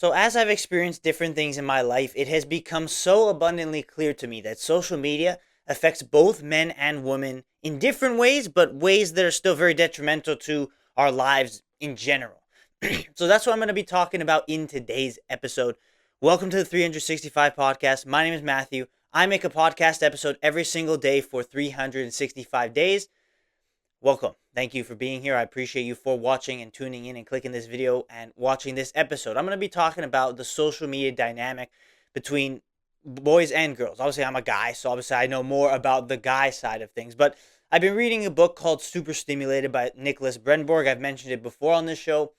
So, as I've experienced different things in my life, it has become so abundantly clear to me that social media affects both men and women in different ways, but ways that are still very detrimental to our lives in general. So, that's what I'm going to be talking about in today's episode. Welcome to the 365 podcast. My name is Matthew. I make a podcast episode every single day for 365 days. Welcome. Thank you for being here. I appreciate you for watching and tuning in and clicking this video and watching this episode. I'm going to be talking about the social media dynamic between boys and girls. Obviously, I'm a guy, so obviously I know more about the guy side of things. But I've been reading a book called Super Stimulated by Nicholas Brenborg. I've mentioned it before on this show.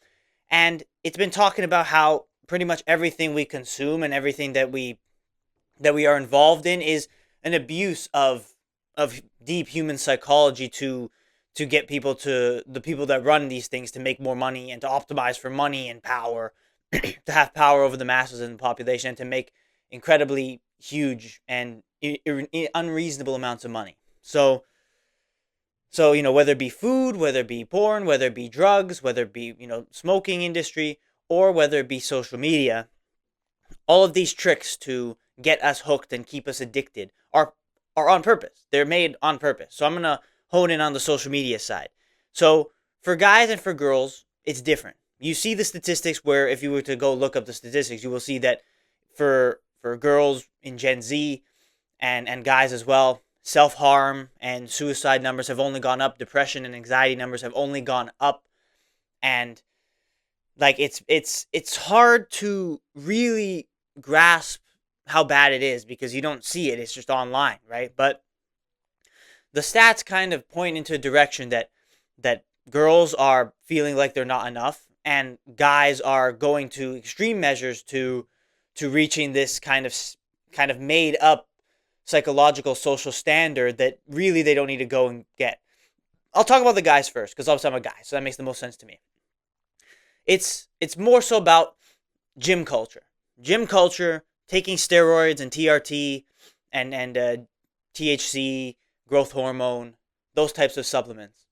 And it's been talking about how pretty much everything we consume and everything that we are involved in is an abuse of deep human psychology to get people to the people that run these things to make more money and to optimize for money and power, to have power over the masses and the population, and to make incredibly huge and unreasonable amounts of money. So whether it be food, whether it be porn, whether it be drugs, whether it be smoking industry, or whether it be social media, all of these tricks to get us hooked and keep us addicted are on purpose. They're made on purpose. So I'm gonna hone in on the social media side. So for guys and for girls, it's different. You see the statistics where if you were to go look up the statistics, you will see that for girls in Gen Z and guys as well, self-harm and suicide numbers have only gone up. Depression and anxiety numbers have only gone up. And like it's hard to really grasp how bad it is because you don't see it. It's just online, right? But the stats kind of point into a direction that girls are feeling like they're not enough and guys are going to extreme measures to reaching this kind of made up psychological social standard that really they don't need to go and get. I'll talk about the guys first because obviously I'm a guy, so that makes the most sense to me. It's more so about gym culture. Gym culture, taking steroids and TRT and THC, growth hormone, those types of supplements.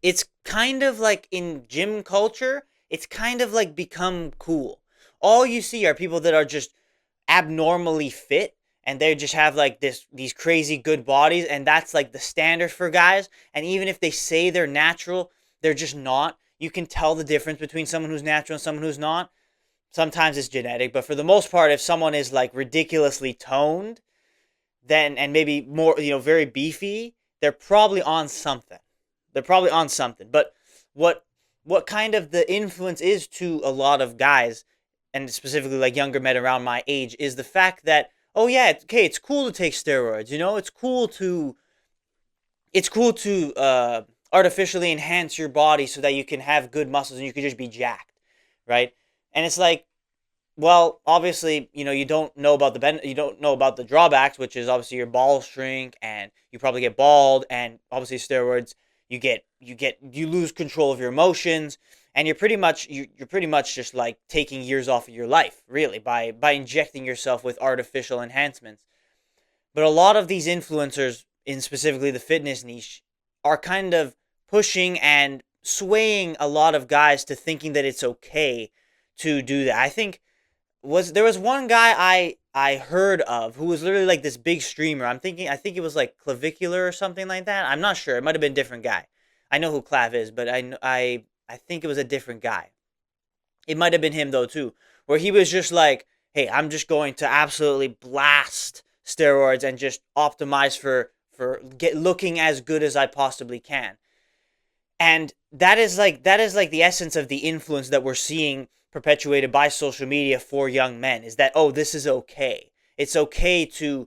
It's kind of like in gym culture, it's kind of like become cool. All you see are people that are just abnormally fit and they just have like these crazy good bodies and that's like the standard for guys, and even if they say they're natural, they're just not. You can tell the difference between someone who's natural and someone who's not. Sometimes it's genetic, but for the most part, if someone is like ridiculously toned, then and maybe more, very beefy, they're probably on something. They're probably on something. But what kind of the influence is to a lot of guys, and specifically like younger men around my age, is the fact that, oh yeah, it's cool to take steroids. It's cool to artificially enhance your body so that you can have good muscles and you can just be jacked, right? And it's like, well, obviously, you don't know about you don't know about the drawbacks, which is obviously your balls shrink and you probably get bald, and obviously steroids, you lose control of your emotions, and you're pretty much just like taking years off of your life, really, by injecting yourself with artificial enhancements. But a lot of these influencers, in specifically the fitness niche, are kind of pushing and swaying a lot of guys to thinking that it's okay to do that. I think there was one guy I heard of who was literally like this big streamer. I think it was like Clavicular or something like that. I'm not sure. It might have been a different guy. I know who Clav is, but I think it was a different guy. It might have been him though too, where he was just like, "Hey, I'm just going to absolutely blast steroids and just optimize for looking as good as I possibly can." And that is like the essence of the influence that we're seeing perpetuated by social media for young men, is that, oh, this is okay. It's okay to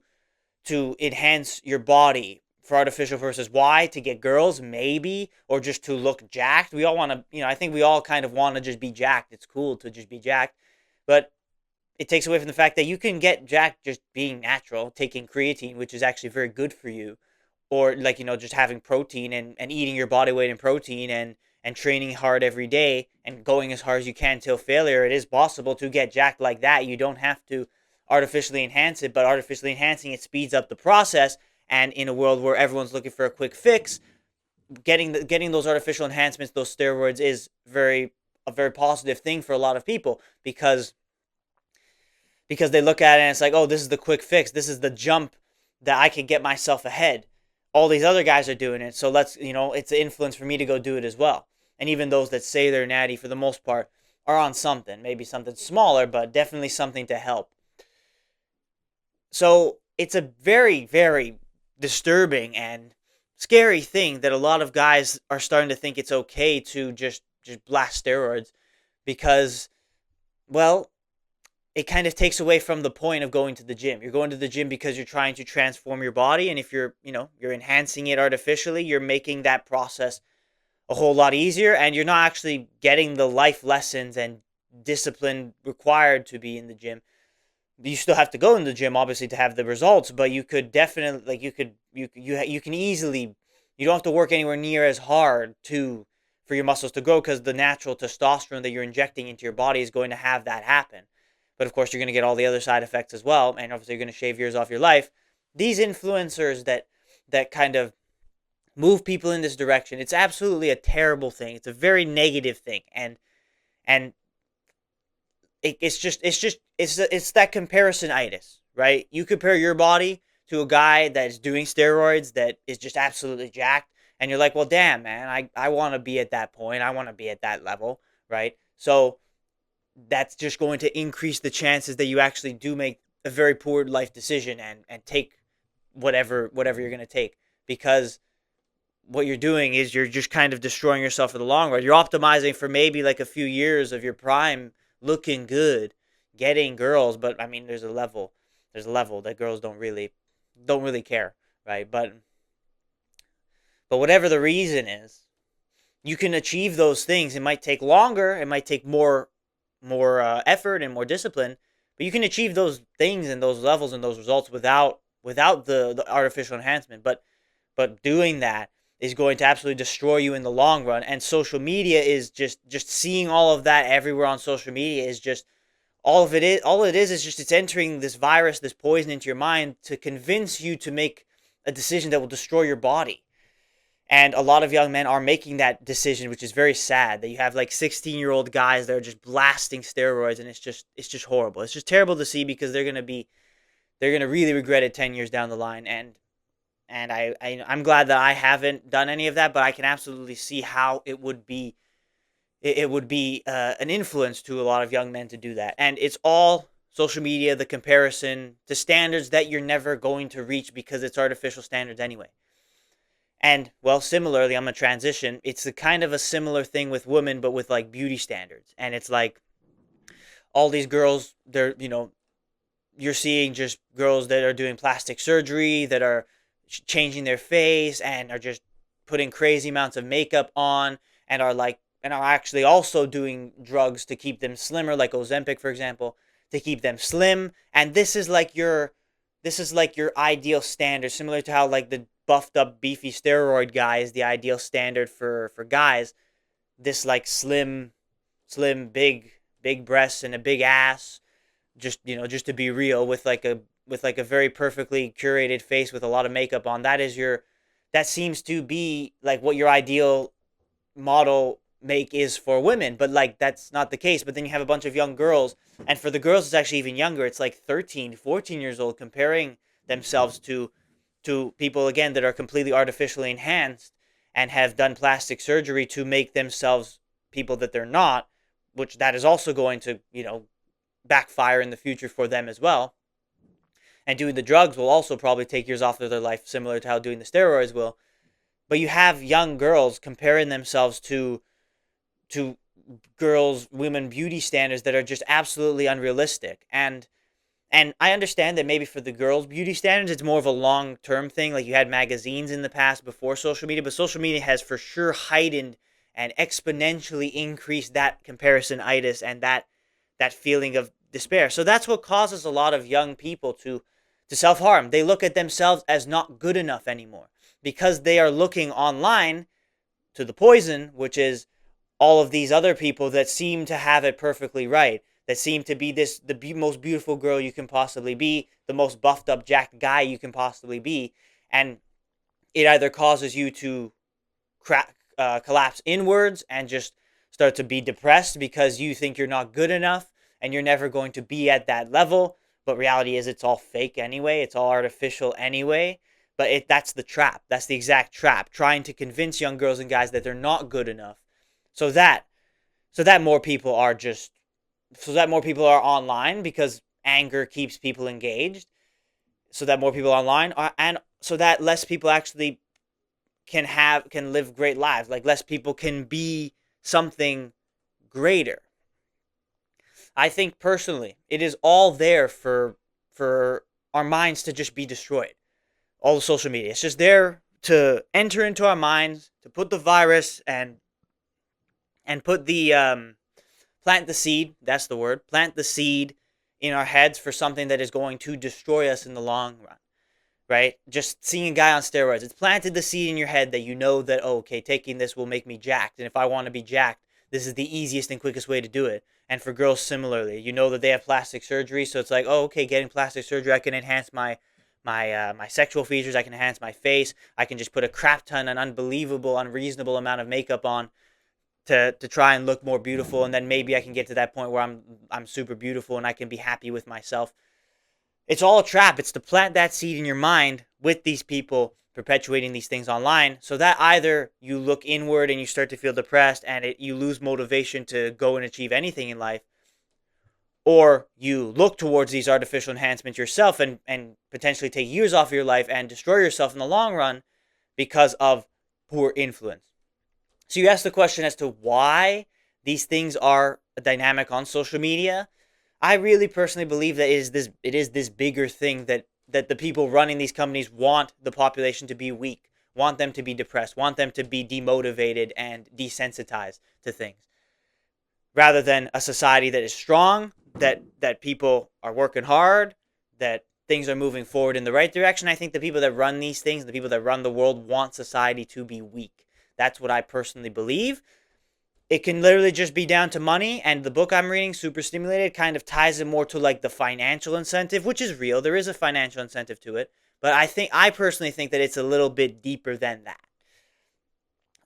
enhance your body for artificial purposes. Why? To get girls, maybe, or just to look jacked. We all want to, I think we all kind of want to just be jacked. It's cool to just be jacked. But it takes away from the fact that you can get jacked just being natural, taking creatine, which is actually very good for you, or like, just having protein and eating your body weight in protein and training hard every day and going as hard as you can till failure. It is possible to get jacked like that. You don't have to artificially enhance it, but artificially enhancing it speeds up the process. And in a world where everyone's looking for a quick fix, getting those artificial enhancements, those steroids, is very a very positive thing for a lot of people, because they look at it and it's like, oh, this is the quick fix. This is the jump that I can get myself ahead. All these other guys are doing it, so let's, it's an influence for me to go do it as well. And even those that say they're natty, for the most part, are on something. Maybe something smaller, but definitely something to help. So it's a very, very disturbing and scary thing that a lot of guys are starting to think it's okay to just blast steroids, because, well, it kind of takes away from the point of going to the gym. You're going to the gym because you're trying to transform your body, and if you're enhancing it artificially, you're making that process a whole lot easier, and you're not actually getting the life lessons and discipline required to be in the gym. You still have to go in the gym, obviously, to have the results, but you could definitely, like, you can easily, you don't have to work anywhere near as hard to for your muscles to grow, because the natural testosterone that you're injecting into your body is going to have that happen. But of course, you're going to get all the other side effects as well, and obviously you're going to shave years off your life. These influencers that kind of move people in this direction, it's absolutely a terrible thing. It's a very negative thing, and it's that comparison-itis, right? You compare your body to a guy that is doing steroids that is just absolutely jacked, and you're like, well, damn, man, I want to be at that point. I want to be at that level, right? So that's just going to increase the chances that you actually do make a very poor life decision and take whatever you're going to take, because what you're doing is you're just kind of destroying yourself for the long run. You're optimizing for maybe like a few years of your prime, looking good, getting girls, but I mean, there's a level that girls don't really care, right? But whatever the reason is, you can achieve those things. It might take longer, it might take more effort and more discipline, but you can achieve those things and those levels and those results without the artificial enhancement. But doing that is going to absolutely destroy you in the long run. And social media is just seeing all of that everywhere on social media is just all it is just it's entering this virus, this poison into your mind to convince you to make a decision that will destroy your body. And a lot of young men are making that decision, which is very sad, that you have like 16-year-old guys that are just blasting steroids, and it's just horrible. It's just terrible to see, because they're gonna really regret it 10 years down the line. And I'm glad that I haven't done any of that, but I can absolutely see how it would be an influence to a lot of young men to do that. And it's all social media, the comparison to standards that you're never going to reach, because it's artificial standards anyway. And, well, similarly, I'm going to transition. It's the kind of a similar thing with women, but with like beauty standards. And it's like all these girls, you're seeing just girls that are doing plastic surgery, that are changing their face and are just putting crazy amounts of makeup on, and are actually also doing drugs to keep them slimmer, like Ozempic, for example, to keep them slim. And this is like your ideal standard, similar to how like the buffed up beefy steroid guy is the ideal standard for guys. This like slim big breasts and a big ass, just to be real, with like a very perfectly curated face with a lot of makeup on. That seems to be like what your ideal model make is for women, but like that's not the case. But then you have a bunch of young girls, and for the girls it's actually even younger. It's like 13, 14 years old, comparing themselves to people, again, that are completely artificially enhanced and have done plastic surgery to make themselves people that they're not, which that is also going to backfire in the future for them as well. And doing the drugs will also probably take years off of their life, similar to how doing the steroids will. But you have young girls comparing themselves to women beauty standards that are just absolutely unrealistic. And I understand that maybe for the girls' beauty standards, it's more of a long-term thing. Like, you had magazines in the past before social media, but social media has for sure heightened and exponentially increased that comparison-itis and that feeling of despair. So that's what causes a lot of young people to self-harm. They look at themselves as not good enough anymore, because they are looking online to the poison, which is all of these other people that seem to have it perfectly right, that seem to be most beautiful girl you can possibly be, the most buffed up jacked guy you can possibly be. And it either causes you to collapse inwards and just start to be depressed because you think you're not good enough and you're never going to be at that level. But reality is it's all fake anyway. It's all artificial anyway. But that's the trap. That's the exact trap. Trying to convince young girls and guys that they're not good enough. So that so that more people are just so that more people are online because anger keeps people engaged. So that more people are online are, and so that less people actually can live great lives. Like less people can be something greater. I think personally, it is all there for our minds to just be destroyed. All the social media. It's just there to enter into our minds, to put the virus and put the plant the seed. That's the word. Plant the seed in our heads for something that is going to destroy us in the long run. Right? Just seeing a guy on steroids. It's planted the seed in your head that you know that, oh, okay, taking this will make me jacked. And if I want to be jacked, this is the easiest and quickest way to do it. And for girls, similarly, you know that they have plastic surgery. So it's like, oh, okay, getting plastic surgery, I can enhance my sexual features. I can enhance my face. I can just put a crap ton, an unbelievable, unreasonable amount of makeup on to try and look more beautiful. And then maybe I can get to that point where I'm super beautiful and I can be happy with myself. It's all a trap. It's to plant that seed in your mind with these people perpetuating these things online so that either you look inward and you start to feel depressed and you lose motivation to go and achieve anything in life, or you look towards these artificial enhancements yourself and potentially take years off of your life and destroy yourself in the long run because of poor influence. So you ask the question as to why these things are a dynamic on social media. I really personally believe that it is this bigger thing that the people running these companies want the population to be weak, want them to be depressed, want them to be demotivated and desensitized to things, rather than a society that is strong, that people are working hard, that things are moving forward in the right direction. I think the people that run these things, the people that run the world, want society to be weak. That's what I personally believe. It can literally just be down to money, and the book I'm reading, Super Stimulated, kind of ties it more to like the financial incentive, which is real. There is a financial incentive to it, but I personally think that it's a little bit deeper than that.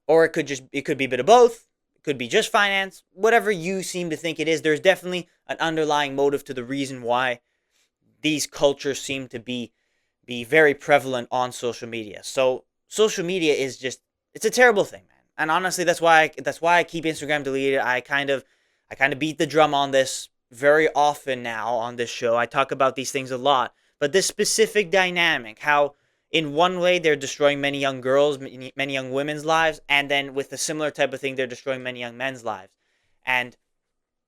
Or it could be a bit of both. It could be just finance. Whatever you seem to think it is, there's definitely an underlying motive to the reason why these cultures seem to be very prevalent on social media. So social media is just it's a terrible thing, man. And honestly, that's why I keep Instagram deleted. I kind of beat the drum on this very often now on this show. I talk about these things a lot, but this specific dynamic, how in one way they're destroying many young girls, many young women's lives, and then with a similar type of thing, they're destroying many young men's lives. And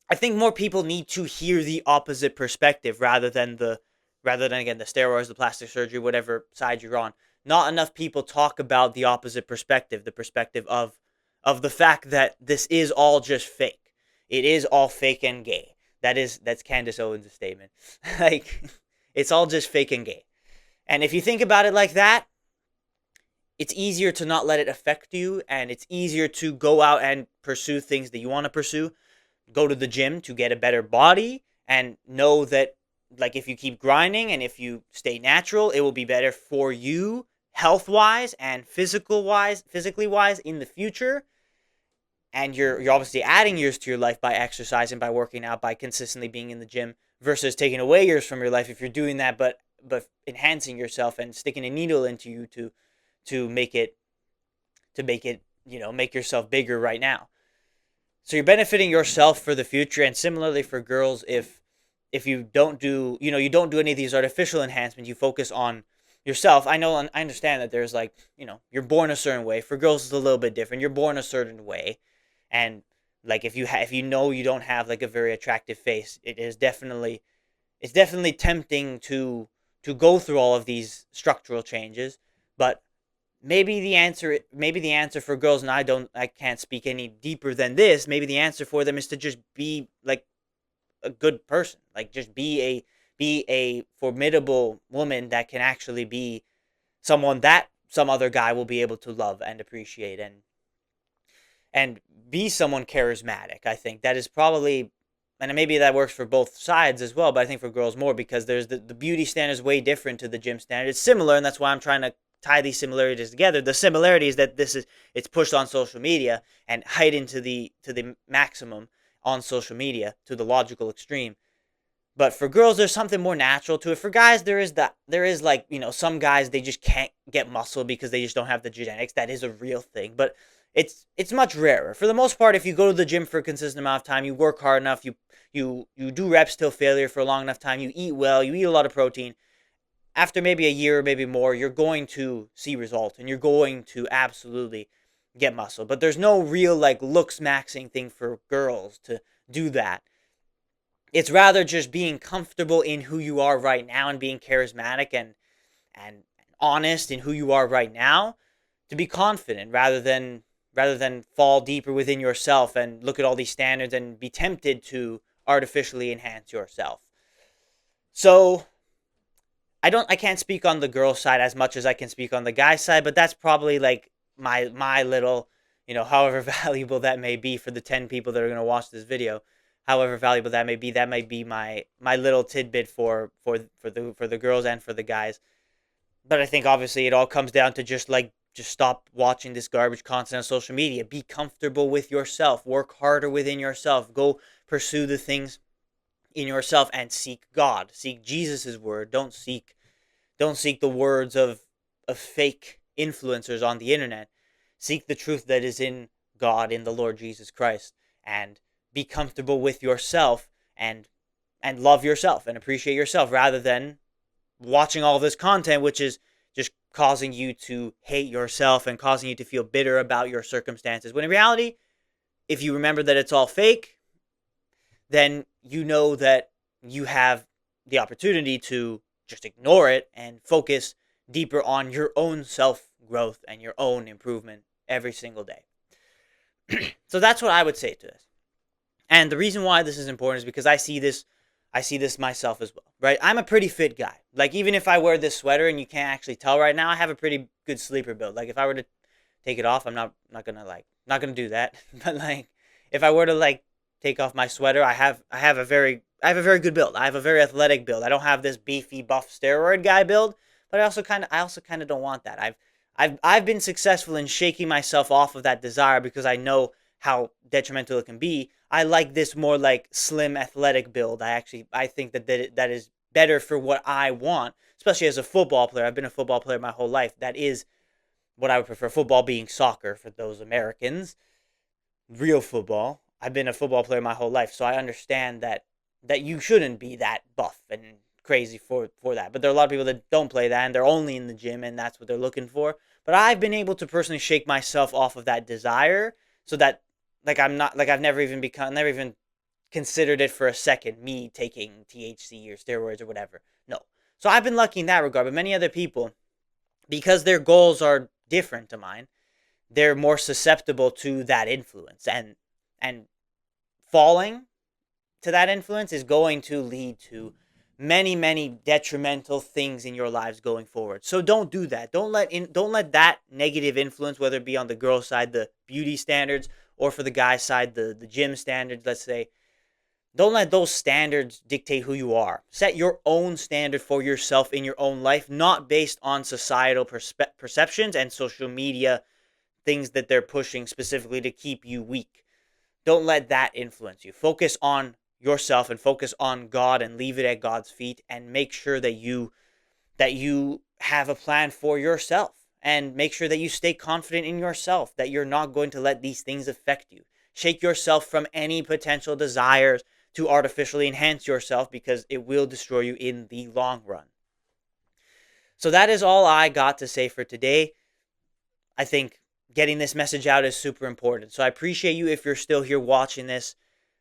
I think more people need to hear the opposite perspective rather than again the steroids, the plastic surgery, whatever side you're on. Not enough people talk about the opposite perspective, the perspective of the fact that this is all just fake. It is all fake and gay. That's Candace Owens' statement. Like it's all just fake and gay. And if you think about it like that, it's easier to not let it affect you, and it's easier to go out and pursue things that you want to pursue. Go to the gym to get a better body and know that like if you keep grinding and if you stay natural, it will be better for you health-wise and physically wise in the future. And you're obviously adding years to your life by exercising, by working out, by consistently being in the gym versus taking away years from your life if you're doing that but enhancing yourself and sticking a needle into you to make it make yourself bigger right now. So you're benefiting yourself for the future. And similarly for girls, if you don't do you don't do any of these artificial enhancements, you focus on yourself. I know, I understand that there's like you're born a certain way. For girls it's a little bit different. You're born a certain way, and like if you know you don't have like a very attractive face, it's definitely tempting to go through all of these structural changes. But maybe the answer for girls, and I can't speak any deeper than this, maybe the answer for them is to just be like a good person, like just be a formidable woman that can actually be someone that some other guy will be able to love and appreciate, and be someone charismatic. I think that is probably, and maybe that works for both sides as well, but I think for girls more, because there's the beauty standard is way different to the gym standard. It's similar, and that's why I'm trying to tie these similarities together. The similarity is that it's pushed on social media and heightened to the maximum on social media, to the logical extreme. But for girls, there's something more natural to it. For guys, there is like, some guys, they just can't get muscle because they just don't have the genetics. That is a real thing, but it's much rarer. For the most part, if you go to the gym for a consistent amount of time, you work hard enough, you do reps till failure for a long enough time, you eat well, you eat a lot of protein. After maybe a year or maybe more, you're going to see results and you're going to absolutely get muscle. But there's no real like looks maxing thing for girls to do that. It's rather just being comfortable in who you are right now and being charismatic and honest in who you are right now, to be confident rather than fall deeper within yourself and look at all these standards and be tempted to artificially enhance yourself. So I can't speak on the girl side as much as I can speak on the guy side, but that's probably like my little, however valuable that may be for the 10 people that are going to watch this video, however valuable that might be my little tidbit for the girls and for the guys. But I think obviously it all comes down to just stop watching this garbage content on social media. Be comfortable with yourself. Work harder within yourself. Go pursue the things in yourself and seek God. Seek Jesus' word. Don't seek the words of fake influencers on the internet. Seek the truth that is in God, in the Lord Jesus Christ, and be comfortable with yourself and love yourself and appreciate yourself, rather than watching all this content which is just causing you to hate yourself and causing you to feel bitter about your circumstances. When in reality, if you remember that it's all fake, then you know that you have the opportunity to just ignore it and focus deeper on your own self-growth and your own improvement every single day. So that's what I would say to this. And the reason why this is important is because I see this myself as well, right? I'm a pretty fit guy. Like, even if I wear this sweater and you can't actually tell right now, I have a pretty good sleeper build. Like, if I were to take it off, I'm not gonna do that. But like, if I were to take off my sweater, I have a very good build. I have a very athletic build. I don't have this beefy buff steroid guy build, but I also kind of don't want that. I've been successful in shaking myself off of that desire because I know how detrimental it can be. I like this more like slim athletic build. I think that is better for what I want, especially as a football player. I've been a football player my whole life. That is what I would prefer. Football being soccer for those Americans. Real football. I've been a football player my whole life, so I understand that you shouldn't be that buff and crazy for that. But there are a lot of people that don't play that, and they're only in the gym, and that's what they're looking for. But I've been able to personally shake myself off of that desire, so that I've never even considered it for a second, me taking THC or steroids or whatever. No. So I've been lucky in that regard, but many other people, because their goals are different to mine, they're more susceptible to that influence, and falling to that influence is going to lead to many, many detrimental things in your lives going forward. So don't do that. Don't let that negative influence, whether it be on the girl side, the beauty standards, or for the guy side, the gym standards, let's say, don't let those standards dictate who you are. Set your own standard for yourself in your own life, not based on societal perceptions and social media things that they're pushing specifically to keep you weak. Don't let that influence you. Focus on yourself and focus on God and leave it at God's feet, and make sure that you have a plan for yourself, and make sure that you stay confident in yourself, that you're not going to let these things affect you. Shake yourself from any potential desires to artificially enhance yourself, because it will destroy you in the long run. So that is all I got to say for today. I think getting this message out is super important. So I appreciate you if you're still here watching this.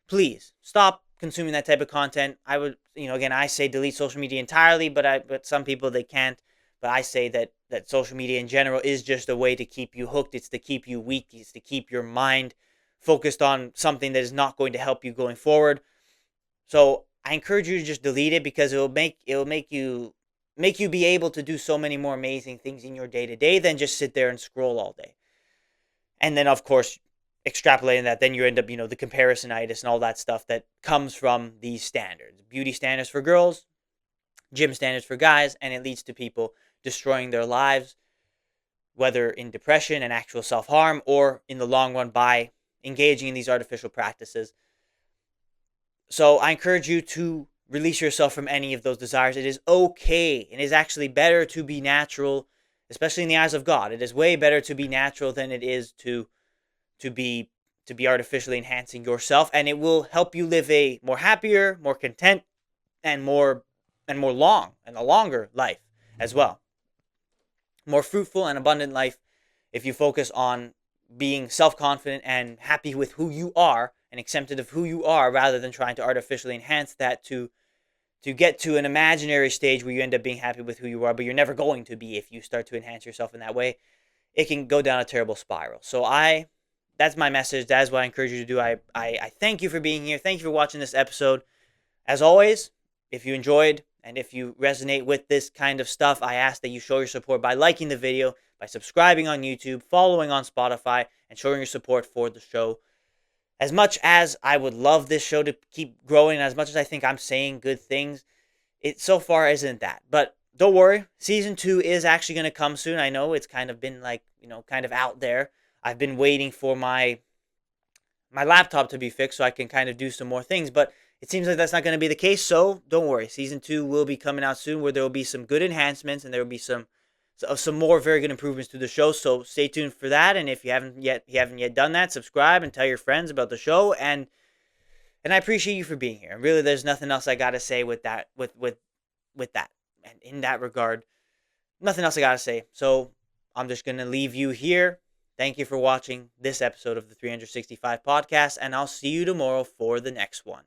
Please stop consuming that type of content. I would, again, I say delete social media entirely, but some people, they can't. But I say that social media in general is just a way to keep you hooked. It's to keep you weak. It's to keep your mind focused on something that is not going to help you going forward. So I encourage you to just delete it, because it will make you be able to do so many more amazing things in your day-to-day than just sit there and scroll all day. And then, of course, extrapolating that, then you end up, the comparisonitis and all that stuff that comes from these standards. Beauty standards for girls, gym standards for guys, and it leads to people destroying their lives whether in depression and actual self-harm, or in the long run by engaging in these artificial practices. So I encourage you to release yourself from any of those desires. It is okay. It is actually better to be natural, especially in the eyes of God. It is way better to be natural than it is to be artificially enhancing yourself, and it will help you live a more happier, more content, and more long and a longer life as well. More fruitful and abundant life if you focus on being self-confident and happy with who you are and accepted of who you are, rather than trying to artificially enhance that to get to an imaginary stage where you end up being happy with who you are, but you're never going to be if you start to enhance yourself in that way. It can go down a terrible spiral. So that's my message. That is what I encourage you to do. I thank you for being here. Thank you for watching this episode. As always, if you enjoyed and if you resonate with this kind of stuff, I ask that you show your support by liking the video, by subscribing on YouTube, following on Spotify, and showing your support for the show. As much as I would love this show to keep growing, as much as I think I'm saying good things, it so far isn't that. But don't worry, season 2 is actually going to come soon. I know it's kind of been like, kind of out there. I've been waiting for my laptop to be fixed so I can kind of do some more things, but it seems like that's not going to be the case. So don't worry, season 2 will be coming out soon, where there will be some good enhancements and there will be some more very good improvements to the show. So stay tuned for that. And if you haven't yet done that, subscribe and tell your friends about the show. And I appreciate you for being here. And really, there's nothing else I got to say with that. With that, and in that regard, nothing else I got to say. So I'm just gonna leave you here. Thank you for watching this episode of the 365 podcast, and I'll see you tomorrow for the next one.